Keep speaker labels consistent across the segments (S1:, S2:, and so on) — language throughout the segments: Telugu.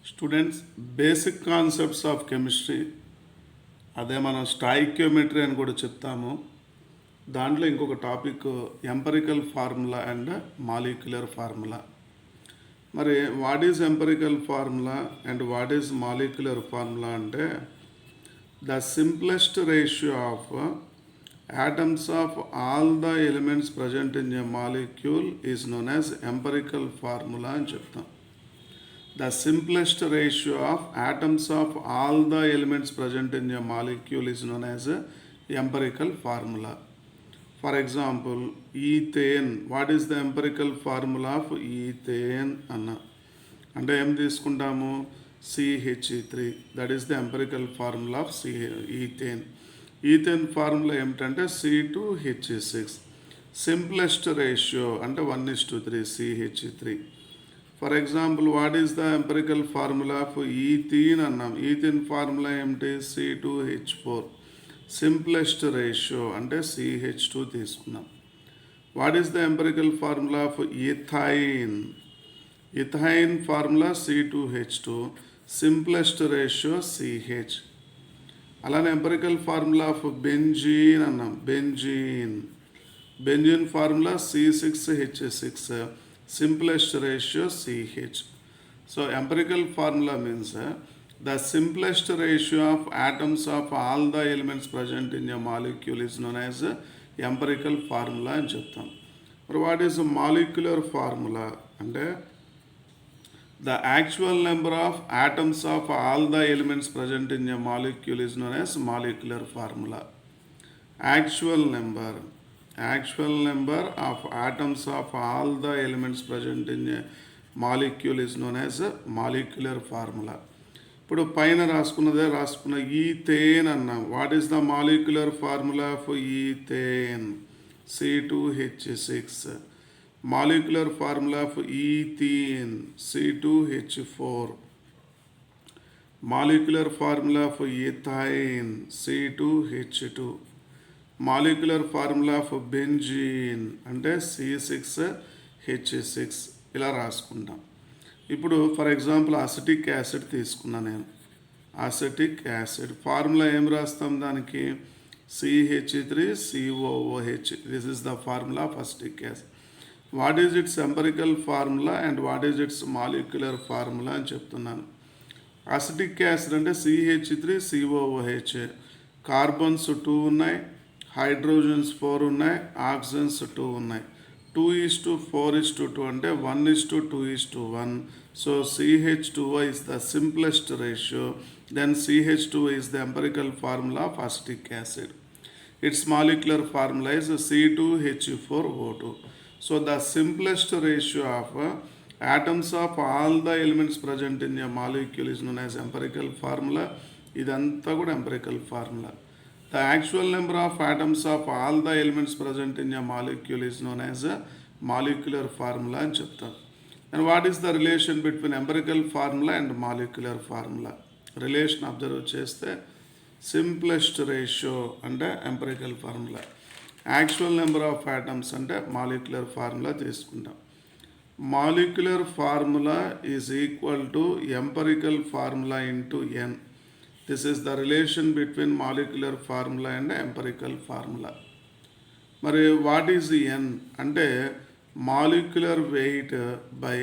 S1: Students, basic concepts of chemistry, అదే మనం స్టాయిక్యోమెట్రీ అని కూడా చెప్తాము. దాంట్లో ఇంకొక topic empirical formula and molecular formula. మరి what is empirical formula and what is molecular formula అంటే the simplest ratio of atoms of all the elements present in a molecule is known as empirical formula అని చెప్తాం. The simplest ratio of atoms of all the elements present in a molecule is known as empirical formula. For example, ethane. What is the empirical formula of ethane అన్న అంటే ఏం తీసుకుంటాము? CH3. That is the empirical formula of ethane. Ethane formula ఏమిటంటే C2H6. సింప్లెస్ట్ రేషియో అంటే 1:3 CH3. For example, what is the empirical formula of ethene అన్నాం. ఈథీన్ ఫార్ములా ఏమిటి? C2H4. సింప్లెస్ట్ రేషియో అంటే CH2 తీసుకున్నాం. What is the empirical formula of ethyne? Ethyne formula C2H2. Simplest ratio CH. అలానే ఎంపరికల్ ఫార్ములా ఆఫ్ బెంజీన్ అన్నాం. Benzene formula C6H6. Simplest ratio CH. So empirical formula means the simplest ratio of atoms of all the elements present in a molecule is known as empirical formula అని చెప్తాం. మరి వాట్ ఈస్ మాలిక్యులర్ ఫార్ములా అంటే the actual number of atoms of all the elements present in a molecule is known as molecular formula. Actual number of atoms of all the elements present in a molecule is known as molecular formula. ఇప్పుడు పైన రాసుకున్న ఈథేన్ అన్నాం. What is the molecular formula of ethane? C2H6. Molecular formula of ethene C2H4. Molecular formula of ethane C2H2. Molecular formula of benzene అంటే C6H6. ఇలా రాసుకుంటాం. ఇప్పుడు ఫర్ ఎగ్జాంపుల్ అసిటిక్ యాసిడ్ తీసుకున్నా నేను. అసిటిక్ యాసిడ్ ఫార్ములా ఏం రాస్తాం దానికి? CH3COOH. This is the formula of acetic acid. What is its empirical formula and what is its molecular formula అని చెప్తున్నాను. అసిటిక్ యాసిడ్ అంటే CH3COOH. కార్బన్స్ 2 ఉన్నాయి, హైడ్రోజన్స్ 4 ఉన్నాయి, ఆక్సిజన్స్ 2 ఉన్నాయి. 2:4:2 అంటే 1:2:1. So CH2O is the simplest ratio. Then CH2 is the empirical formula of acetic acid. Its molecular formula is C2H4O2. So the simplest ratio of atoms of all the elements present in a molecule is known as empirical formula. ఇదంతా కూడా empirical formula. The actual number of atoms of all the elements present in a molecule is known as a molecular formula అని చెప్తాం. And what is the relation between empirical formula and molecular formula? Relation observe చేస్తే సింప్లెస్ట్ రేషియో అంటే empirical formula. Actual number of atoms అంటే మాలిక్యులర్ ఫార్ములా తీసుకుంటాం. Molecular formula is equal to empirical formula into N. This is the relation between molecular formula and empirical formula. మరి వాట్ ఈజ్ N అంటే molecular weight by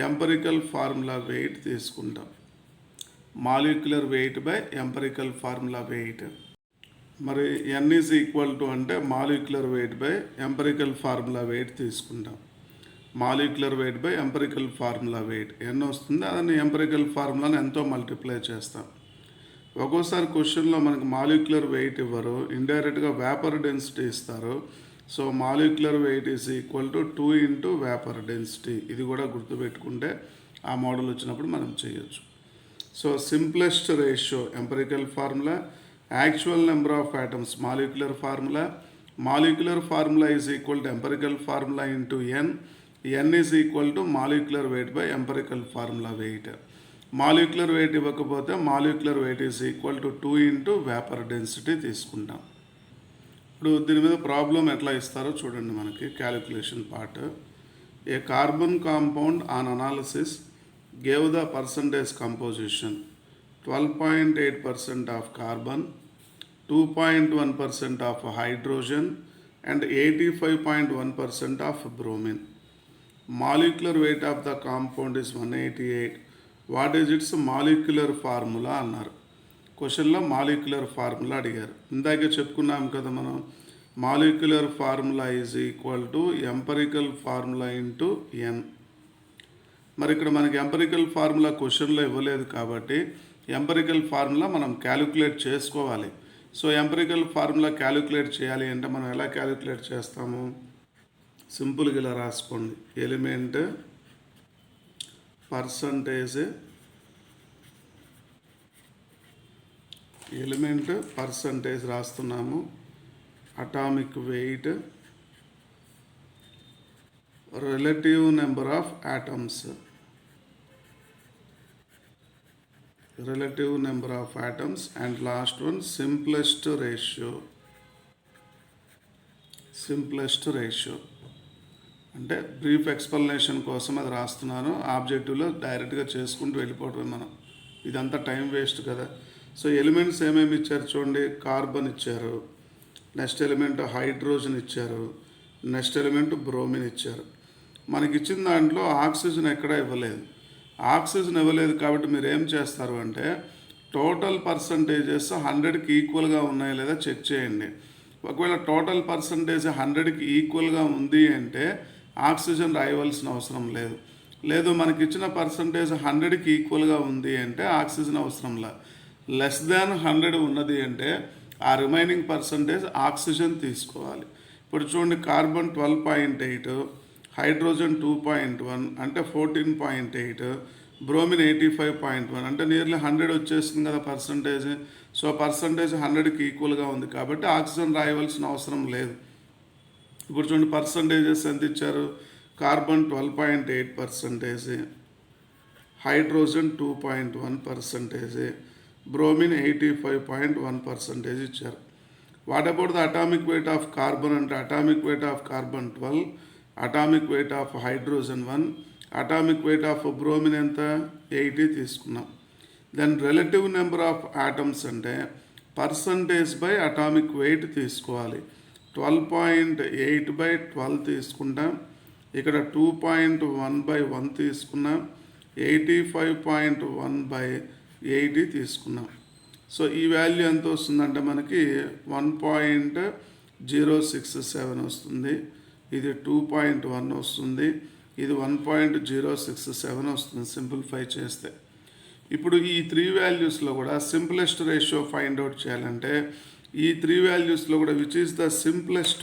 S1: empirical formula weight తీసుకుంటాం. Molecular weight by empirical formula weight. మరి N ఈజ్ ఈక్వల్ టు అంటే molecular weight by empirical formula weight తీసుకుంటాం. Molecular weight by empirical formula wait N వస్తుంది. అదని ఎంపరికల్ ఫార్ములాని ఎంతో మల్టిప్లై చేస్తాం. ఒక్కోసారి క్వశ్చన్లో మనకి మాలిక్యులర్ వెయిట్ ఇవ్వరు, ఇండైరెక్ట్గా వేపర్ డెన్సిటీ ఇస్తారు. So molecular weight is equal to 2 into vapour density. ఇది కూడా గుర్తుపెట్టుకుంటే ఆ మోడల్ వచ్చినప్పుడు మనం చేయొచ్చు. So simplest ratio empirical formula, actual number of atoms molecular formula. Molecular formula is equal to empirical formula into N. N is equal to molecular weight by empirical formula weight. Molecular weight ఇవ్వకపోతే molecular weight is equal to 2 into vapor density తీసుకుంటాం. ఇప్పుడు దీని మీద ప్రాబ్లం ఎట్లా ఇస్తారో చూడండి. మనకి calculation part. A carbon compound on analysis gave the percentage composition 12.8% of carbon, 2.1% of hydrogen and 85.1% of bromine. Molecular weight of the compound is 188. What is its molecular formula అన్నారు. క్వశ్చన్లో మాలిక్యులర్ ఫార్ములా అడిగారు. ఇందాకే చెప్పుకున్నాం కదా మనం, molecular formula is equal to empirical formula into N. మరి ఇక్కడ మనకి ఎంపరికల్ ఫార్ములా క్వశ్చన్లో ఇవ్వలేదు కాబట్టి ఎంపరికల్ ఫార్ములా మనం క్యాలిక్యులేట్ చేసుకోవాలి. సో ఎంపరికల్ ఫార్ములా క్యాలిక్యులేట్ చేయాలి అంటే మనం ఎలా క్యాలిక్యులేట్ చేస్తాము? సింపుల్గా ఇలా రాసుకోండి. ఎలిమెంట్ పర్సంటేజ్ రాస్తున్నాము. Atomic weight, relative number of atoms, and last one simplest ratio. అంటే బ్రీఫ్ ఎక్స్ప్లెనేషన్ కోసం అది రాస్తున్నాను. ఆబ్జెక్టివ్లో డైరెక్ట్గా చేసుకుంటూ వెళ్ళిపోవటం మనం, ఇదంతా టైం వేస్ట్ కదా. సో ఎలిమెంట్స్ ఏమేమి ఇచ్చారు చూడండి. కార్బన్ ఇచ్చారు, నెక్స్ట్ ఎలిమెంట్ హైడ్రోజన్ ఇచ్చారు, నెక్స్ట్ ఎలిమెంట్ బ్రోమిన్ ఇచ్చారు. మనకి ఇచ్చిన దాంట్లో ఆక్సిజన్ ఎక్కడా ఇవ్వలేదు. ఆక్సిజన్ ఇవ్వలేదు కాబట్టి మీరు ఏం చేస్తారు అంటే టోటల్ పర్సంటేజెస్ 100కి ఈక్వల్గా ఉన్నాయా లేదా చెక్ చేయండి. ఒకవేళ టోటల్ పర్సంటేజ్ 100కి ఈక్వల్గా ఉంది అంటే ఆక్సిజన్ రాయవలసిన అవసరం లేదు. లేదు మనకి ఇచ్చిన పర్సంటేజ్ 100కి ఈక్వల్గా ఉంది అంటే ఆక్సిజన్ అవసరం లేదు. లెస్ దాన్ 100 ఉన్నది అంటే ఆ రిమైనింగ్ పర్సంటేజ్ ఆక్సిజన్ తీసుకోవాలి. ఇప్పుడు చూడండి, కార్బన్ 12.8, హైడ్రోజన్ 2.1 అంటే 14.8, బ్రోమిన్ 85.1 అంటే నియర్లీ 100 వచ్చేస్తుంది కదా పర్సంటేజ్. సో పర్సంటేజ్ 100కి ఈక్వల్గా ఉంది కాబట్టి ఆక్సిజన్ రాయవలసిన అవసరం లేదు. ఇప్పుడు చూడండి పర్సంటేజెస్ ఎంత ఇచ్చారు. కార్బన్ 12.8%, హైడ్రోజన్ 2.1%, బ్రోమిన్ 85.1% ఇచ్చారు. What about the atomic weight of carbon అంటే atomic weight of carbon 12, atomic weight of hydrogen 1, atomic weight of bromine ఎంత 80 తీసుకున్నాం. Then relative number of atoms అంటే పర్సంటేజ్ బై అటామిక్ వెయిట్ తీసుకోవాలి. 12.8/12 తీసుకుంటాం, ఇక్కడ 2.1/1 తీసుకున్నాం, 85.1/80 తీసుకున్నాం. సో ఈ వాల్యూ ఎంత వస్తుందంటే మనకి 1.067 వస్తుంది. ఇది 2.1 వస్తుంది, ఇది 1.067 వస్తుంది సింప్లిఫై చేస్తే. ఇప్పుడు ఈ 3 వాల్యూస్లో కూడా సింప్లెస్ట్ రేషియో ఫైండ్ అవుట్ చేయాలంటే ఈ 3 వాల్యూస్లో కూడా which is the simplest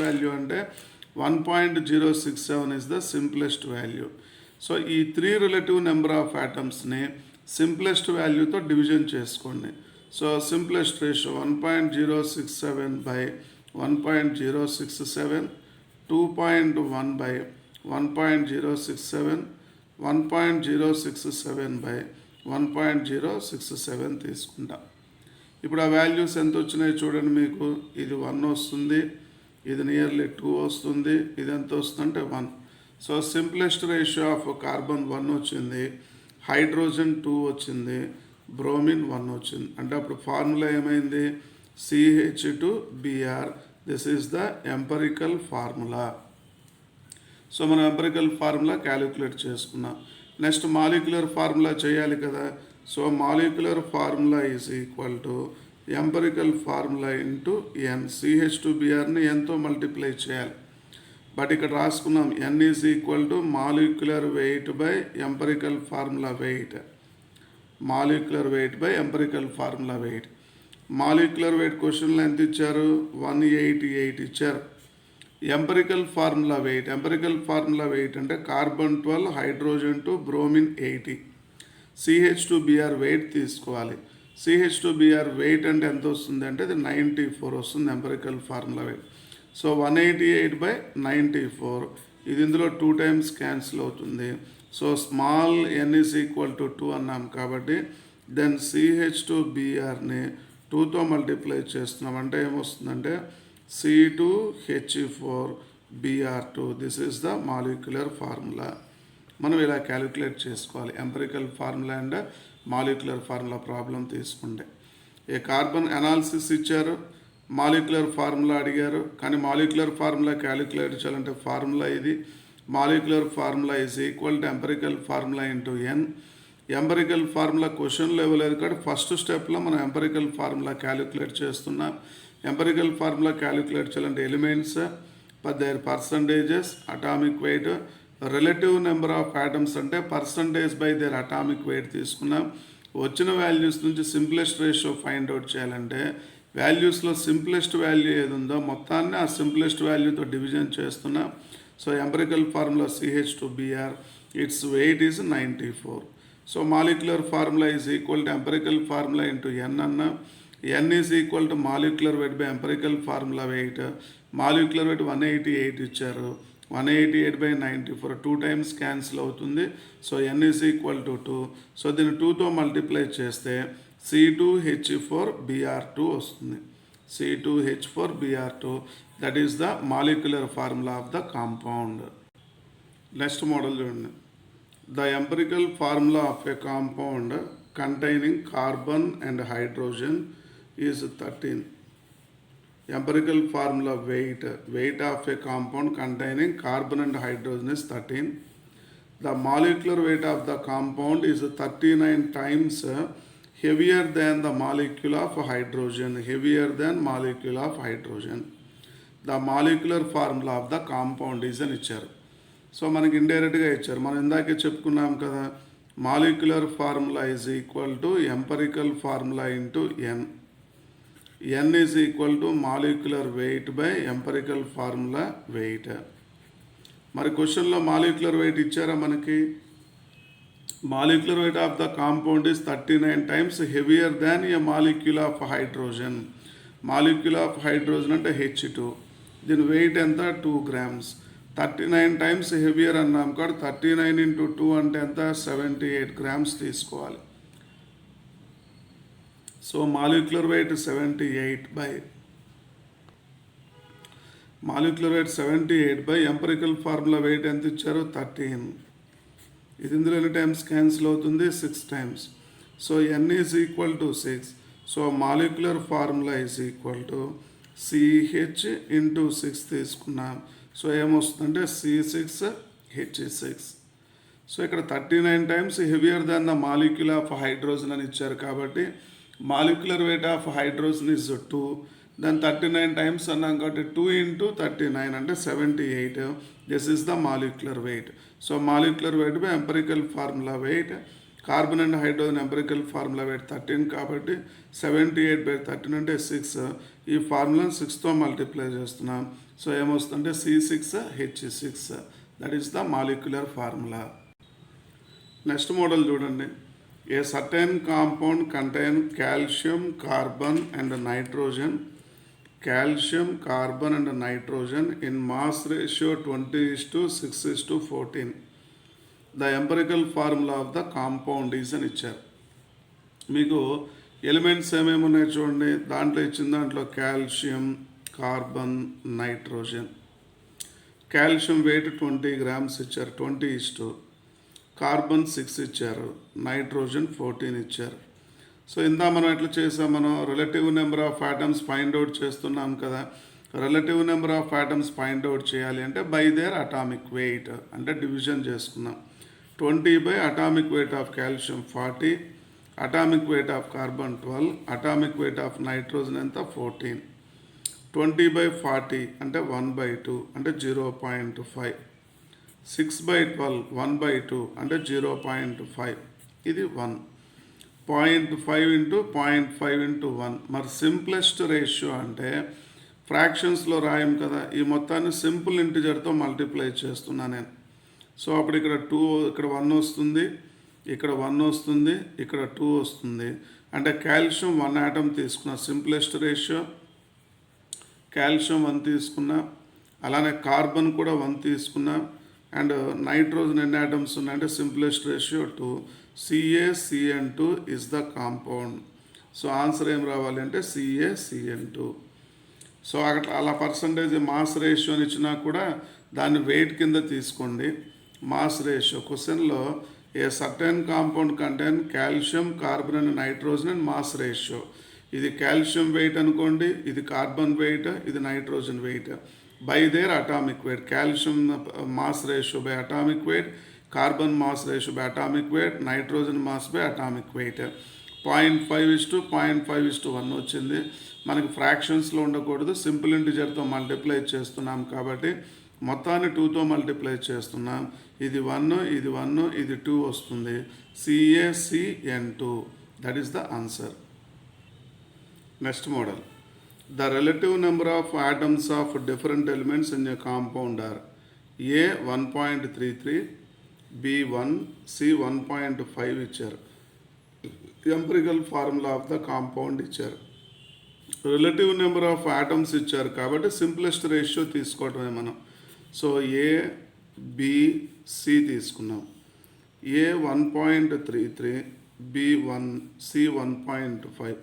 S1: value అంటే 1.067 is the simplest value. So ఈ 3 రిలేటివ్ నెంబర్ ఆఫ్ ఆటమ్స్ని సింప్లెస్ట్ వాల్యూతో డివిజన్ చేసుకోండి. సో సింప్లెస్ట్ రేషియో 1.07/1.067, 2.1/1.067, 1.067/1.067 తీసుకుంటాం. ఇప్పుడు ఆ వాల్యూస్ ఎంత వచ్చినాయి చూడండి. మీకు ఇది 1 వస్తుంది, ఇది నియర్లీ 2 వస్తుంది, ఇది ఎంత వస్తుందంటే 1. So simplest ratio of carbon 1 వచ్చింది, హైడ్రోజన్ 2 వచ్చింది, బ్రోమిన్ 1 వచ్చింది. అంటే అప్పుడు ఫార్ములా ఏమైంది? CH2Br. This is the empirical formula. So మనం ఎంపరికల్ ఫార్ములా క్యాలిక్యులేట్ చేసుకున్నాం. నెక్స్ట్ మాలిక్యులర్ ఫార్ములా చేయాలి కదా. So molecular formula is equal to empirical formula into N. CH2Brని ఎంతో మల్టిప్లై చేయాలి. బట్ ఇక్కడ రాసుకున్నాం N is equal to molecular weight by empirical formula weight. Molecular weight by empirical formula weight. Molecular weight క్వశ్చన్లో ఎంత ఇచ్చారు? 188 ఇచ్చారు. ఎంపరికల్ ఫార్ములా వెయిట్ అంటే carbon 12, hydrogen 2, bromine 80. CH2Br weight తీసుకోవాలి. CH2Br వెయిట్ అంటే ఎంత వస్తుంది అంటే అది 94 వస్తుంది ఎంపరికల్ ఫార్ములా వెయిట్. సో 188/94 ఇది ఇందులో 2 times క్యాన్సిల్ అవుతుంది. So small n is equal to 2 అన్నాం కాబట్టి దెన్ CH2Brని 2తో మల్టిప్లై చేస్తున్నాం అంటే ఏమొస్తుందంటే C2H4Br2. This is the molecular formula. మనం ఇలా క్యాలిక్యులేట్ చేసుకోవాలి. Empirical formula and molecular formula problem తీసుకుంటే ఏ కార్బన్ అనాలిసిస్ ఇచ్చారు, మాలిక్యులర్ ఫార్ములా అడిగారు. కానీ మాలిక్యులర్ ఫార్ములా క్యాలిక్యులేట్ చేయాలంటే ఫార్ములా ఇది. Molecular formula is equal to empirical formula into N. Empirical formula క్వశ్చన్లో ఇవ్వలేదు కాబట్టి ఫస్ట్ స్టెప్లో మనం ఎంపరికల్ ఫార్ములా క్యాలిక్యులేట్ చేస్తున్నాం. ఎంపరికల్ ఫార్ములా క్యాలిక్యులేట్ చేయాలంటే elements their percentages, atomic weight, relative number of atoms అంటే percentage by their atomic wait తీసుకున్నాం. వచ్చిన వాల్యూస్ నుంచి సింప్లెస్ట్ రేషియో ఫైండ్ అవుట్ చేయాలంటే వాల్యూస్లో సింప్లెస్ట్ వాల్యూ ఏది ఉందో మొత్తాన్ని ఆ సింప్లెస్ట్ వాల్యూతో డివిజన్ చేస్తున్నాం. So empirical formula CH2Br, its weight is 94. So molecular formula is equal to empirical formula into N అన్నా. N is equal to molecular weight by empirical formula weight. Molecular weight 188 ఇచ్చారు. 188/94 2 టైమ్స్ క్యాన్సిల్ అవుతుంది. So N is equal to 2. So దీన్ని 2తో మల్టిప్లై చేస్తే C2H4Br2 వస్తుంది. C2H4Br2, that is the molecular formula of the compound. Next model చూడండి. The empirical formula of a compound containing carbon and hydrogen is 13. Empirical formula weight of a compound containing carbon and hydrogen is 13. The molecular weight of the compound is 39 times heavier than the molecule of hydrogen. The molecular formula of the compound is అని ఇచ్చారు. సో మనకి ఇండైరెక్ట్గా ఇచ్చారు. మనం ఇందాకే చెప్పుకున్నాం కదా, molecular formula is equal to empirical formula into N. N is equal to molecular weight by empirical formula weight. మరి క్వశ్చన్లో మాలిక్యులర్ వెయిట్ ఇచ్చారా మనకి? Molecular weight of the compound is 39 times heavier than a molecule of hydrogen. Molecule of hydrogen అంటే H2. దీని వెయిట్ ఎంత? 2 grams. 39 times హెవియర్ అన్నాం కాబట్టి 39 into 2 అంటే ఎంత? 78 grams తీసుకోవాలి. So molecular weight 78 by empirical formula wait ఎంత ఇచ్చారు? 13. ఇది ఇందులో ఎన్ని టైమ్స్ క్యాన్సిల్ అవుతుంది? 6 times. So N is equal to 6. So molecular formula is equal to CH into 6 తీసుకున్నాం. సో ఏమొస్తుందంటే C6H6. సో ఇక్కడ 39 times heavier than the molecule of hydrogen అని ఇచ్చారు కాబట్టి molecular weight of hydrogen is 2. దాని 39 times అన్నాం కాబట్టి 2 into 39 అంటే 78. This is the molecular weight. So molecular weight by empirical formula wait. Carbon and hydrogen empirical formula wait 13 కాబట్టి 78/13 అంటే 6. ఈ ఫార్ములాను 6తో మల్టిప్లై చేస్తున్నాం. సో ఏమొస్తుందంటే C6H6. That is the molecular formula. Next model చూడండి. A certain compound contain calcium, carbon and nitrogen. Calcium, carbon and nitrogen in mass ratio 20:6:14. The empirical formula of the compound is అని ఇచ్చారు. మీకు ఎలిమెంట్స్ ఏమేమి ఉన్నాయి చూడండి. దాంట్లో ఇచ్చిన దాంట్లో calcium, carbon, nitrogen. Calcium weight 20 grams ఇచ్చారు, 20:. కార్బన్ 6 ఇచ్చారు, నైట్రోజన్ 14 ఇచ్చారు. సో ఇందా మనం ఎట్లా చేసాం? మనం relative number of atoms find out చేస్తున్నాం కదా. Relative number of atoms find out చేయాలి అంటే బై దేర్ అటామిక్ వెయిట్ అంటే డివిజన్ చేసుకున్నాం. 20 by atomic weight of calcium 40, atomic weight of carbon 12, atomic weight of nitrogen ఎంత? 14. 20/40 అంటే 1/2 అంటే 0.5. 6/12 1/2 అంటే 0.5. ఇది 1. 0.5 into 0.5 into 1. మరి సింప్లెస్ట్ రేషియో అంటే ఫ్రాక్షన్స్లో రాయం కదా. ఈ మొత్తాన్ని సింపుల్ ఇంటిజర్తో మల్టిప్లై చేస్తున్నా నేను. సో అప్పుడు ఇక్కడ 2, ఇక్కడ 1 వస్తుంది, ఇక్కడ 1 వస్తుంది, ఇక్కడ 2 వస్తుంది. అంటే కాల్షియం 1 atom తీసుకున్నా, సింప్లెస్ట్ రేషియో. కాల్షియం 1 తీసుకున్నా, అలానే కార్బన్ కూడా 1 తీసుకున్నా. అండ్ నైట్రోజన్ ఎన్ని ఆటమ్స్ ఉన్నాయంటే simplest ratio 2. CaCN2 is the compound. So answer ఏం రావాలి అంటే CaCN2. సో అలా పర్సంటేజ్ మాస్ రేషియోని ఇచ్చినా కూడా దాన్ని వెయిట్ కింద తీసుకోండి. Mass ratio. క్వశ్చన్లో a certain compound contain calcium, carbon and nitrogen and mass ratio. ఇది కాల్షియం వెయిట్ అనుకోండి, ఇది కార్బన్ వెయిట్, ఇది nitrogen weight by their atomic weight. Calcium mass ratio by atomic weight, carbon mass ratio by atomic weight, nitrogen mass by atomic weight. 0.5:0.5:1 వచ్చింది. మనకి ఫ్రాక్షన్స్లో ఉండకూడదు, సింపుల్ ఇంటిజర్తో మల్టిప్లై చేస్తున్నాం కాబట్టి మొత్తాన్ని 2తో మల్టిప్లై చేస్తున్నాం. ఇది 1, ఇది 1, ఇది 2 వస్తుంది. CaCN2 that is the answer. Next model. The relative number of atoms of different elements in a compound are A 1.33, B 1, C 1.5 ఇచ్చారు. Empirical formula of the compound ఇచ్చారు. రిలేటివ్ నెంబర్ ఆఫ్ ఆటమ్స్ ఇచ్చారు కాబట్టి సింప్లెస్ట్ రేషియో తీసుకోవటమే మనం. సో ఏ, బి, సి తీసుకున్నాం. ఏ 1.33, బి 1, సి 1.5.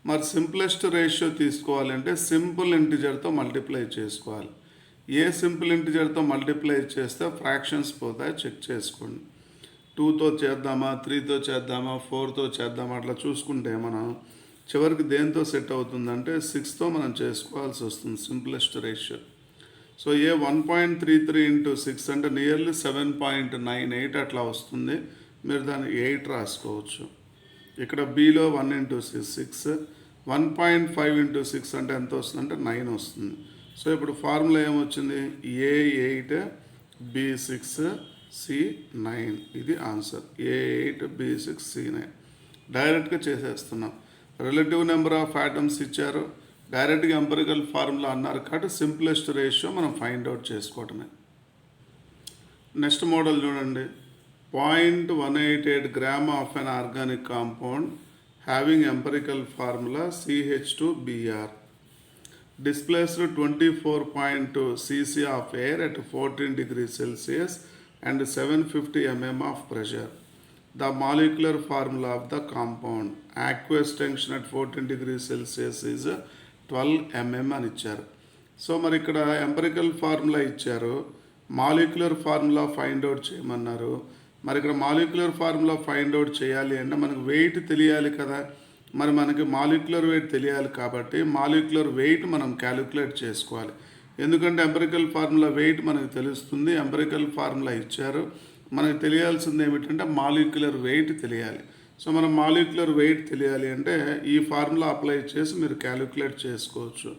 S1: మరి సింప్లెస్ట్ రేషియో తీసుకోవాలంటే సింపుల్ ఇంటిజర్తో మల్టిప్లై చేసుకోవాలి. ఏ సింపుల్ ఇంటిజర్తో మల్టిప్లై చేస్తే ఫ్రాక్షన్స్ పోతాయి చెక్ చేసుకోండి. 2తో చేద్దామా, 3తో చేద్దామా, 4తో చేద్దామా అట్లా చూసుకుంటే మనం చివరికి దేంతో సెట్ అవుతుందంటే 6తో మనం చేసుకోవాల్సి వస్తుంది సింప్లెస్ట్ రేషియో. సో ఏ 1.33 × 6 అంటే నియర్లీ 7.98 అట్లా వస్తుంది. మీరు దాన్ని 8 రాసుకోవచ్చు. ఇక్కడ బిలో 1 × 6, 1.5 × 6 అంటే ఎంత వస్తుందంటే 9 వస్తుంది. సో ఇప్పుడు ఫార్ములా ఏమొచ్చింది? ఏ 8, బి 6, సి 9. ఇది ఆన్సర్. ఏ 8, బి 6, సి 9. డైరెక్ట్గా చేసేస్తున్నాం. రిలేటివ్ నెంబర్ ఆఫ్ ఆటమ్స్ ఇచ్చారు, డైరెక్ట్గా ఎంపిరికల్ ఫార్ములా అన్నారు కాబట్టి సింప్లెస్ట్ రేషియో మనం ఫైండ్ అవుట్ చేసుకోవటమే. నెక్స్ట్ మోడల్ చూడండి. 0.188 gram of an organic compound having empirical formula CH2Br displaced 24.2 cc of air at 14 degrees Celsius and 750 mm of pressure. The molecular formula of the compound aqueous tension at 14 degrees Celsius is 12 mm అని ఇచ్చారు. సో మరి ఇక్కడ ఎంపిరికల్ ఫార్ములా ఇచ్చారు, మాలిక్యులర్ ఫార్ములా ఫైండ్ అవుట్ చేయమన్నారు. మరి ఇక్కడ మాలిక్యులర్ ఫార్ములా ఫైండ్ అవుట్ చేయాలి అంటే మనకు వెయిట్ తెలియాలి కదా. మరి మనకి మాలిక్యులర్ వెయిట్ తెలియాలి కాబట్టి మాలిక్యులర్ వెయిట్ మనం క్యాలిక్యులేట్ చేసుకోవాలి. ఎందుకంటే ఎంపిరికల్ ఫార్ములా వెయిట్ మనకు తెలుస్తుంది, ఎంపిరికల్ ఫార్ములా ఇచ్చారు. మనకు తెలియాల్సింది ఏమిటంటే మాలిక్యులర్ వెయిట్ తెలియాలి. సో మనం మాలిక్యులర్ వెయిట్ తెలియాలి అంటే ఈ ఫార్ములా అప్లై చేసి మీరు క్యాలిక్యులేట్ చేసుకోవచ్చు.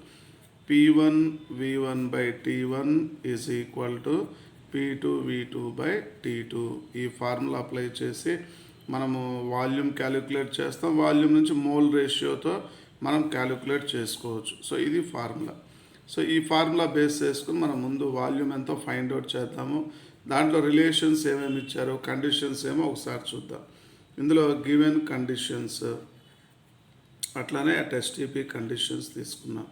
S1: P1 V1/T1 is equal to P2 V2/T2. ఈ ఫార్ములా అప్లై చేసి మనము వాల్యూమ్ క్యాలిక్యులేట్ చేస్తాం. వాల్యూమ్ నుంచి మోల్ రేషియోతో మనం క్యాలిక్యులేట్ చేసుకోవచ్చు. సో ఇది ఫార్ములా. సో ఈ ఫార్ములా బేస్ చేసుకుని మనం ముందు వాల్యూమ్ ఎంతో ఫైండ్ అవుట్ చేద్దాము. దాంట్లో రిలేషన్స్ ఏమేమి ఇచ్చారో, కండిషన్స్ ఏమో ఒకసారి చూద్దాం. ఇందులో గివెన్ కండిషన్స్ అట్లానే STP కండిషన్స్ తీసుకున్నాం.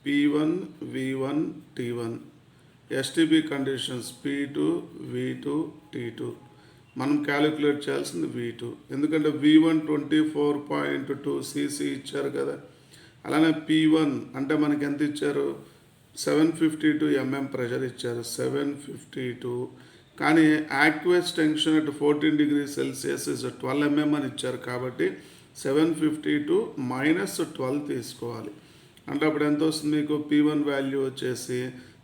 S1: P1 V1 T1, STP conditions P2 V2 T2. మనం క్యాలిక్యులేట్ చేయాల్సింది V2, ఎందుకంటే V1 24.2 cc ఇచ్చారు కదా. అలానే P1 అంటే మనకి ఎంత ఇచ్చారు? 752 mm ప్రెషర్ ఇచ్చారు, 752. కానీ aqueous tension at 14 degrees Celsius is 12 mm అని ఇచ్చారు కాబట్టి 752 - 12 తీసుకోవాలి. అంటే అప్పుడు ఎంత వస్తుంది మీకు? P1 వాల్యూ వచ్చేసి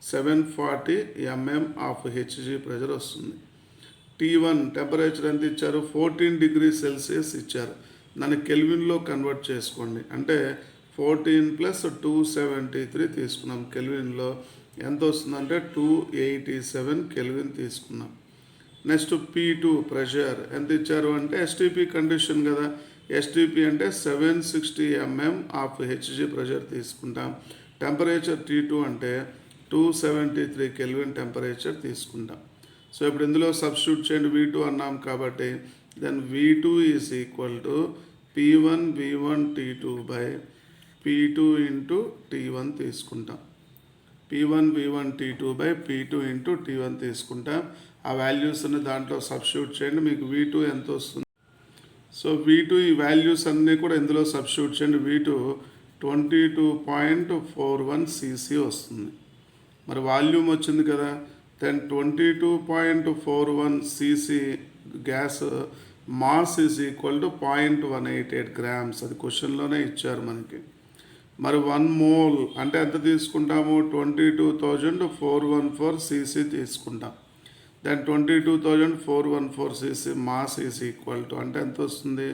S1: 740 mm ఆఫ్ Hg ప్రెషర్ వస్తుంది. T1 టెంపరేచర్ ఎంత ఇచ్చారు? 14 degrees Celsius ఇచ్చారు. దాన్ని కెల్విన్లో కన్వర్ట్ చేసుకోండి. అంటే 14 + 273 తీసుకున్నాం. కెల్విన్లో ఎంత వస్తుందంటే 287 కెల్విన్ తీసుకున్నాం. నెక్స్ట్ P2 ప్రెషర్ ఎంత ఇచ్చారు అంటే STP కండిషన్ కదా. STP అంటే 760 mm ఆఫ్ Hg ప్రెషర్ తీసుకుంటాం. టెంపరేచర్ T2 అంటే 273 కెల్విన్ టెంపరేచర్ తీసుకుంటాం. సో ఇప్పుడు ఇందులో సబ్స్టిట్యూట్ చేయండి. V2 అన్నాం కాబట్టి then V2 is equal to P1 V1 T2/P2 × T1 తీసుకుంటాం. P1 V1 T2/P2 × T1 తీసుకుంటాం. ఆ వాల్యూస్ని దాంట్లో సబ్స్టిట్యూట్ చేయండి. మీకు V2 ఎంత వస్తుంది? సో V2 ఈ వాల్యూస్ అన్నీ కూడా ఇందులో సబ్స్టిట్యూట్ చేయండి. V2 22.41 cc వస్తుంది. మరి వాల్యూమ్ వచ్చింది కదా, then 22.41 cc gas mass is equal to 0.188 grams. అది క్వశ్చన్లోనే ఇచ్చారు మనకి. మరి 1 mole అంటే ఎంత తీసుకుంటాము? 22,414 cc తీసుకుంటాం. Then 22,414 cc mass is equal to అంటే ఎంత వస్తుంది?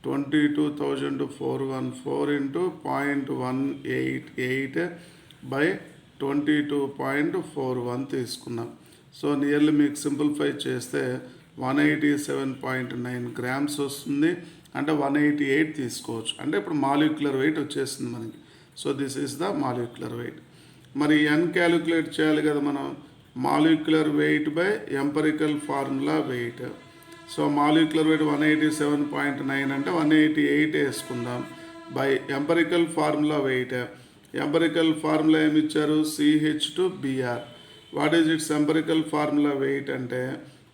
S1: 22,414 ఇంటూ 0.188 బై 22.41 తీసుకున్నాం. సో నియర్లీ మీకు సింప్లిఫై చేస్తే 187.9 గ్రామ్స్ వస్తుంది. అంటే 188 తీసుకోవచ్చు. అంటే ఇప్పుడు మాలిక్యులర్ వెయిట్ వచ్చేస్తుంది మనకి. So this is the molecular weight. మరి ఎన్ క్యాలిక్యులేట్ చేయాలి కదా మనం. Molecular weight by empirical formula wait. So molecular weight 187.9 అంటే 188 వేసుకుందాం by empirical formula wait. Empirical formula ఏమి ఇచ్చారు? CH2Br. What is its empirical formula weight అంటే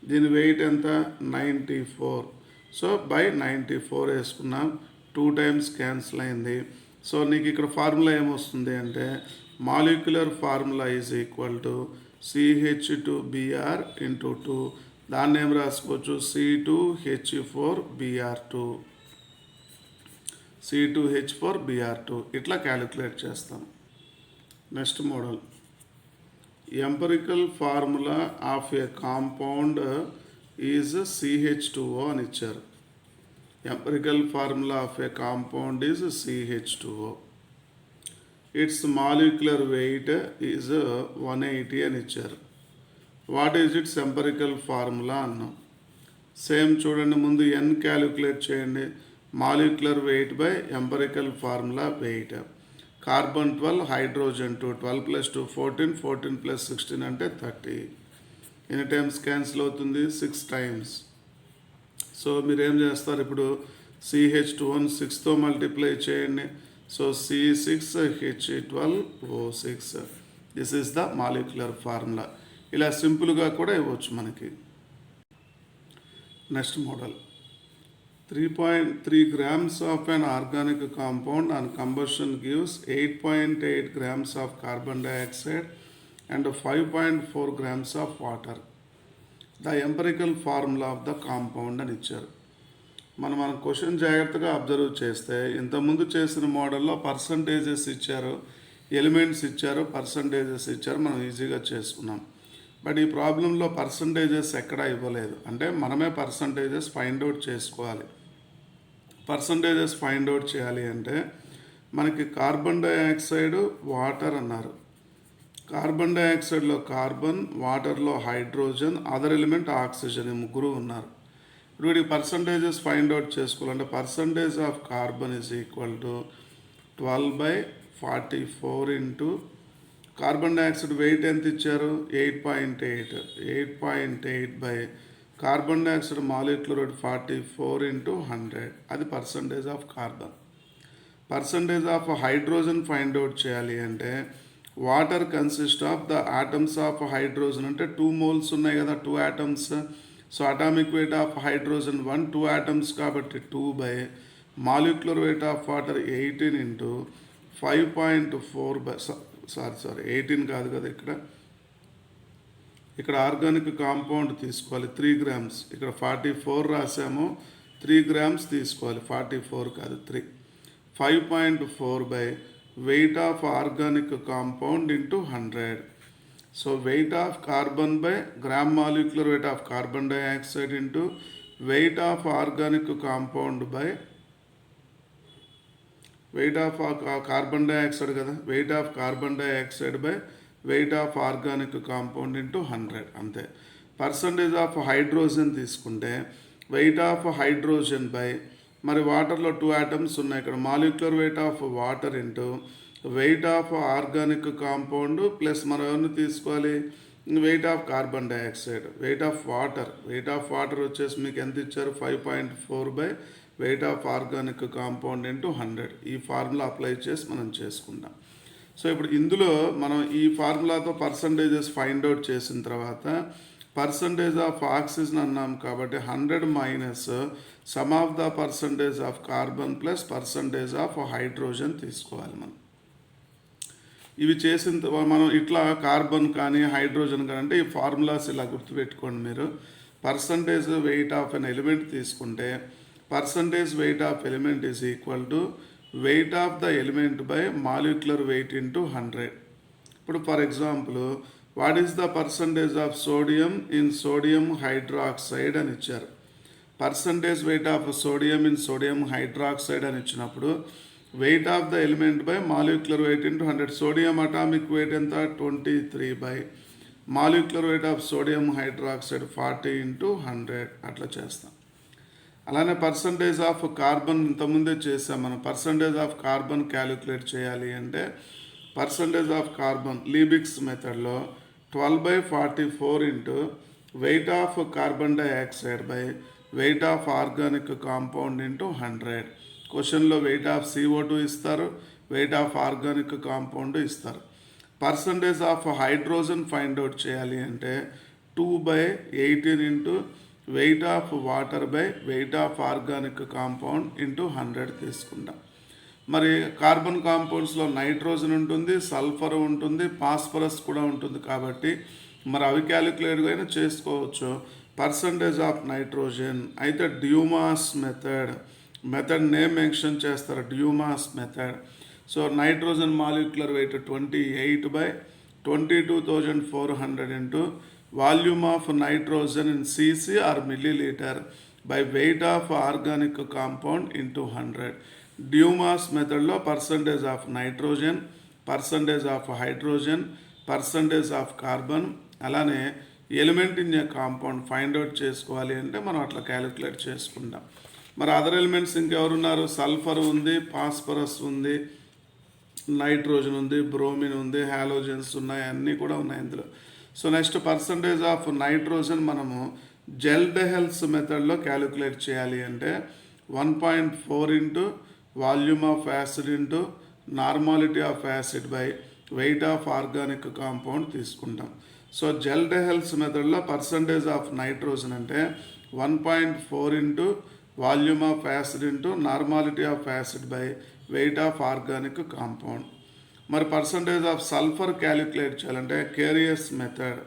S1: దీని వెయిట్ ఎంత? 94. సో బై 94 వేసుకున్నాం. 2 times క్యాన్సిల్ అయింది. సో నీకు ఇక్కడ ఫార్ములా ఏమొస్తుంది అంటే molecular formula is equal to CH2Br into 2. దాన్ని ఏం రాసుకోవచ్చు? C2H4Br2. C2H4Br2 ఇట్లా క్యాలిక్యులేట్ చేస్తాం. Next model. Empirical formula of A compound is CH2O అని ఇచ్చారు. Empirical formula of A compound is CH2O. Its molecular weight is 180 అని ఇచ్చారు. What is its empirical formula అన్నాం. సేమ్ చూడండి, ముందు ఎన్ క్యాలిక్యులేట్ చేయండి. Molecular weight by empirical formula wait. Carbon 12, hydrogen 2, 12 + 2 14, 14 + 16 అంటే 30. ఎన్ని టైమ్స్ క్యాన్సిల్ అవుతుంది? 6 times. సో మీరు ఏం చేస్తారు ఇప్పుడు? CH2 6తో మల్టిప్లై చేయండి. So C6H12O6. This is the molecular formula. ఇలా సింపుల్గా కూడా ఇవ్వచ్చు మనకి. Next model. 3.3 grams of an organic compound on combustion gives 8.8 grams of carbon dioxide and 5.4 grams of water. The empirical formula of the compound అని ఇచ్చారు. మన క్వశ్చన్ జాగ్రత్తగా అబ్జర్వ్ చేస్తే ఇంతకుముందు చేసిన మోడల్లో పర్సంటేజెస్ ఇచ్చారు, ఎలిమెంట్స్ ఇచ్చారు, పర్సంటేజెస్ ఇచ్చారు, మనం ఈజీగా చేసుకున్నాం. బట్ ఈ ప్రాబ్లంలో పర్సంటేజెస్ ఎక్కడా ఇవ్వలేదు. అంటే మనమే పర్సంటేజెస్ ఫైండ్ అవుట్ చేసుకోవాలి. పర్సంటేజెస్ ఫైండ్ అవుట్ చేయాలి అంటే మనకి కార్బన్ డైఆక్సైడ్, వాటర్ అన్నారు. కార్బన్ డైఆక్సైడ్లో కార్బన్, వాటర్లో హైడ్రోజన్, అదర్ ఎలిమెంట్ ఆక్సిజన్, ఈ ముగ్గురు ఉన్నారు. ఇప్పుడు వీటికి పర్సంటేజెస్ ఫైండ్ అవుట్ చేసుకోవాలంటే percentage of carbon is equal to 12/44 into carbon dioxide weight ఎంత ఇచ్చారు? 8.8 by carbon dioxide molecular weight 44 into 100. అది percentage of carbon. Percentage of hydrogen find out చేయాలి అంటే water consist of the atoms of hydrogen అంటే 2 moles ఉన్నాయి కదా, 2 atoms. So atomic weight of hydrogen 1, 2 atoms కాబట్టి 2 by molecular weight of water 18 into 5.4 by 18 కాదు కదా, ఇక్కడ ఆర్గానిక్ కాంపౌండ్ తీసుకోవాలి 3 grams. ఇక్కడ 44 రాసాము, 3 grams తీసుకోవాలి, 44 కాదు 3. 5.4 by weight of organic compound into 100. So weight of carbon by gram molecular weight of carbon dioxide into weight of organic compound by weight of carbon dioxide కదా, weight of carbon dioxide by weight of organic compound into 100 అంతే. పర్సంటేజ్ ఆఫ్ హైడ్రోజన్ తీసుకుంటే వెయిట్ ఆఫ్ హైడ్రోజన్ బై మరి వాటర్లో 2 atoms ఉన్నాయి, ఇక్కడ molecular weight of water into weight of organic compound plus మనం ఎవరిని తీసుకోవాలి? Wait of carbon dioxide. Wait of water వచ్చేసి మీకు ఎంత ఇచ్చారు? 5.4 by weight of organic compound into 100. ఈ ఫార్ములా అప్లై చేసి మనం చేసుకుంటాం. సో ఇప్పుడు ఇందులో మనం ఈ ఫార్ములాతో పర్సంటేజెస్ ఫైండ్ అవుట్ చేసిన తర్వాత పర్సంటేజ్ ఆఫ్ ఆక్సిజన్ అన్నాం కాబట్టి 100 minus sum of the percentage of carbon plus percentage of hydrogen తీసుకోవాలి మనం. ఇవి చేసిన మనం ఇట్లా కార్బన్ కానీ హైడ్రోజన్ కానీ అంటే ఈ ఫార్ములాస్ ఇలా గుర్తుపెట్టుకోండి మీరు. Percentage weight of an element తీసుకుంటే percentage weight of element is equal to weight of the element by molecular weight into 100. ఇప్పుడు for example what is the percentage of sodium in sodium hydroxide అని ఇచ్చారు. Percentage weight of sodium in sodium hydroxide అని ఇచ్చినప్పుడు weight of the element by molecular weight into 100. Sodium atomic weight ఎంత 23 by molecular weight of sodium hydroxide 40 into 100 అట్లా చేస్తాం. అలానే పర్సంటేజ్ ఆఫ్ కార్బన్ ఇంతకుముందే చేసాం మనం. పర్సంటేజ్ ఆఫ్ కార్బన్ క్యాలిక్యులేట్ చేయాలి అంటే పర్సంటేజ్ ఆఫ్ కార్బన్ లీబిక్స్ మెథడ్లో 12/44 into weight of carbon dioxide by weight of organic compound into 100. క్వశ్చన్లో వెయిట్ ఆఫ్ CO2 ఇస్తారు, వెయిట్ ఆఫ్ ఆర్గానిక్ కాంపౌండ్ ఇస్తారు. Percentage of hydrogen find out చేయాలి అంటే 2/18 into weight of water by weight of organic compound into 100 తీసుకుంటాం. మరి కార్బన్ కాంపౌండ్స్లో నైట్రోజన్ ఉంటుంది, సల్ఫర్ ఉంటుంది, ఫాస్ఫరస్ కూడా ఉంటుంది కాబట్టి మరి అవి క్యాలిక్యులేట్గా అయినా చేసుకోవచ్చు. పర్సంటేజ్ ఆఫ్ నైట్రోజన్ అయితే డ్యూమాస్ మెథడ్ నేమ్ మెన్షన్ చేస్తారు, Dumas method. So nitrogen molecular weight 28/22,400 into volume of nitrogen in cc or millilitre by weight of organic compound into 100. Dumas మెథడ్లో percentage of nitrogen, percentage of hydrogen, percentage of carbon అలానే element in a compound find out చేసుకోవాలి అంటే మనం అట్లా క్యాలిక్యులేట్ చేసుకుంటాం. మరి అదర్ ఎలిమెంట్స్ ఇంకెవరున్నారు? సల్ఫర్ ఉంది, ఫాస్ఫరస్ ఉంది, నైట్రోజన్ ఉంది, బ్రోమిన్ ఉంది, హాలోజన్స్ ఉన్నాయి, అన్నీ కూడా ఉన్నాయి ఇందులో. So next percentage of nitrogen మనము జెల్డెహెల్స్ మెథడ్లో క్యాలిక్యులేట్ చేయాలి అంటే 1.4 into volume of acid into normality of acid by weight of organic compound తీసుకుంటాం. సో జెల్డెహెల్స్ మెథడ్లో పర్సంటేజ్ ఆఫ్ నైట్రోజన్ అంటే 1.4 into volume of acid into normality of acid by weight of organic compound. మరి పర్సంటేజ్ ఆఫ్ సల్ఫర్ క్యాలిక్యులేట్ చేయాలంటే Carius method.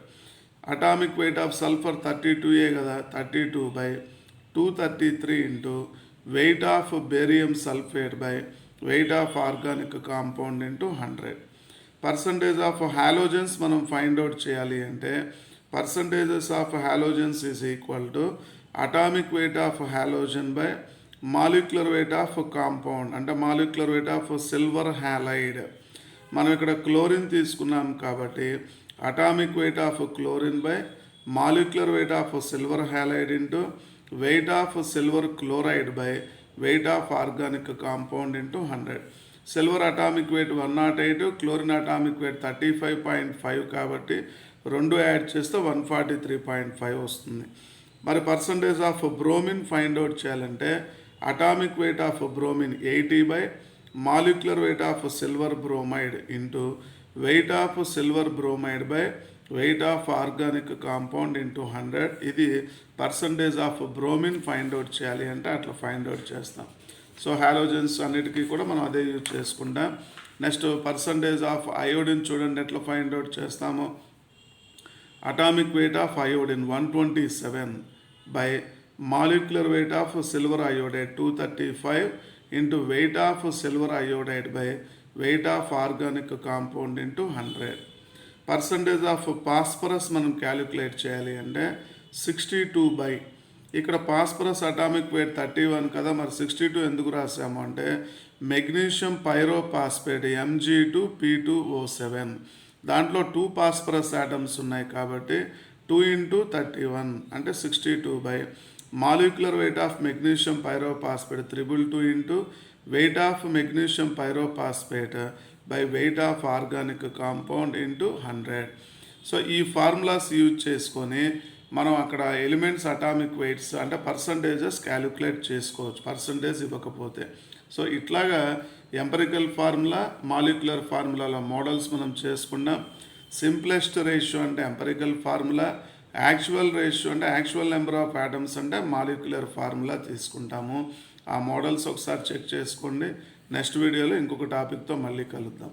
S1: Atomic weight of sulphur 32 కదా, 32/233 into weight of barium sulphate by weight of organic compound into 100. Percentage of halogens మనం ఫైండ్ అవుట్ చేయాలి అంటే percentages of halogens is equal to atomic weight of halogen by molecular weight of compound అంటే molecular weight of silver halide. మనం ఇక్కడ క్లోరిన్ తీసుకున్నాం కాబట్టి atomic weight of chlorine by molecular weight of silver halide into weight of silver chloride by weight of organic compound into 100. Silver atomic weight 108, chlorine atomic weight 35.5 కాబట్టి 2 యాడ్ చేస్తే 143.5 వస్తుంది. మరి percentage of bromine find out చేయాలంటే atomic weight of bromine 80 by molecular weight of silver bromide into weight of silver bromide by weight of organic compound into 100. ఇది percentage of bromine find out చేయాలి అంటే అట్లా ఫైండ్ అవుట్ చేస్తాం. సో హాలోజన్స్ అన్నిటికీ కూడా మనం అదే యూజ్ చేసుకుంటాం. నెక్స్ట్ పర్సంటేజ్ ఆఫ్ అయోడిన్ చూడండి ఎట్లా ఫైండ్ అవుట్ చేస్తాము. Atomic weight of iodine 127 by molecular weight of silver iodide 235 into weight of silver iodide by weight of organic compound into 100. Percentage of phosphorus మనం క్యాలిక్యులేట్ చేయాలి అంటే 62 బై ఇక్కడ ఫాస్ఫరస్ అటామిక్ వెయిట్ 31 కదా, మరి 62 ఎందుకు రాసాము అంటే మెగ్నీషియం పైరోపాస్పేట్ Mg2P2O7 దాంట్లో 2 ఫాస్ఫరస్ ఆటమ్స్ ఉన్నాయి కాబట్టి 2 ఇంటూ 31 అంటే 62 by molecular weight of magnesium pyrophosphate 222 into weight of magnesium pyrophosphate by weight of organic compound into 100. So ఈ ఫార్ములాస్ యూజ్ చేసుకొని మనం అక్కడ ఎలిమెంట్స్ అటామిక్ వెయిట్స్ అంటే పర్సంటేజెస్ క్యాలిక్యులేట్ చేసుకోవచ్చు పర్సంటేజ్ ఇవ్వకపోతే. సో ఇట్లాగా ఎంపరికల్ ఫార్ములా, మాలిక్యులర్ ఫార్ములాల మోడల్స్ మనం చేసుకున్నాం. సింప్లెస్ట్ రేషియో అంటే ఎంపరికల్ ఫార్ములా, యాక్చువల్ రేషియో అంటే యాక్చువల్ నెంబర్ ఆఫ్ ఆటమ్స్ అంటే మాలిక్యులర్ ఫార్ములా తీసుకుంటాము. ఆ మోడల్స్ ఒకసారి చెక్ చేసుకోండి. నెక్స్ట్ వీడియోలో ఇంకొక టాపిక్తో మళ్ళీ కలుద్దాం.